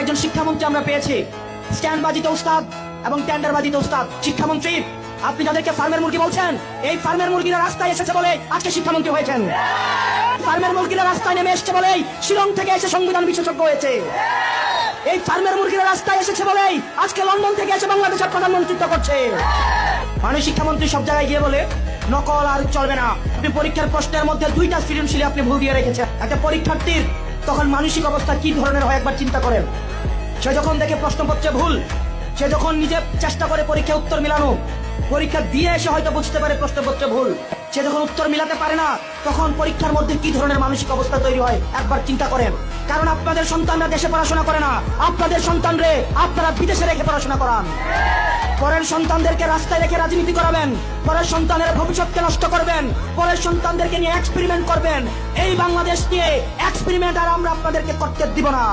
একজন শিক্ষামন্ত্রী আমরা পেয়েছি, স্ট্যান্ডবাজিতে উস্তাদ এবং টেন্ডারবাজিতে উস্তাদ। শিক্ষামন্ত্রী, আপনি যাদেরকে ফার্মের মুরগি বলছেন, এই ফার্মের মুরগিরা রাস্তায় এসেছে বলে আজকে শিক্ষামন্ত্রী হয়েছেন। ফার্মের মুরগিরা রাস্তায় নেমে এসেছে বলেই শিলং থেকে এসে সংবিধান বিশেষজ্ঞ হয়েছে। এই ফার্মের মুরগিরা রাস্তায় এসেছে বলেই আজকে লন্ডন থেকে এসে বাংলাদেশের প্রধানমন্ত্রিত্ব করছে। মানে শিক্ষামন্ত্রী সব জায়গায় গিয়ে বলে নকল আর চলবে না। আপনি পরীক্ষার প্রশ্নের মধ্যে 2টা সৃজনশীলে আপনি ভুল দিয়ে রেখেছেন। একটা পরীক্ষার্থীর তখন মানসিক অবস্থা কি ধরনের হয় একবার চিন্তা করেন। সে যখন দেখে প্রশ্নপত্রে ভুল, সে যখন নিজে চেষ্টা করে পরীক্ষা উত্তর মিলানো, পরীক্ষা দিয়ে এসে হয়তো বুঝতে পারে প্রশ্নপত্রে ভুল, সে যখন উত্তর মিলাতে পারে না, তখন পরীক্ষার মধ্যে কি ধরনের মানসিক অবস্থা তৈরি হয় একবার চিন্তা করেন। কারণ আপনাদের সন্তানরা দেশে পড়াশোনা করে না, আপনাদের সন্তানরে আপনারা বিদেশে রেখে পড়াশোনা করান। পরের সন্তানদেরকে রাস্তায় রেখে রাজনীতি করাবেন, পরের সন্তানের ভবিষ্যৎকে নষ্ট করবেন, পরের সন্তানদেরকে নিয়ে এক্সপেরিমেন্ট করবেন। এই বাংলাদেশ নিয়ে এক্সপেরিমেন্ট আর আমরা আপনাদেরকে করতে দিব না।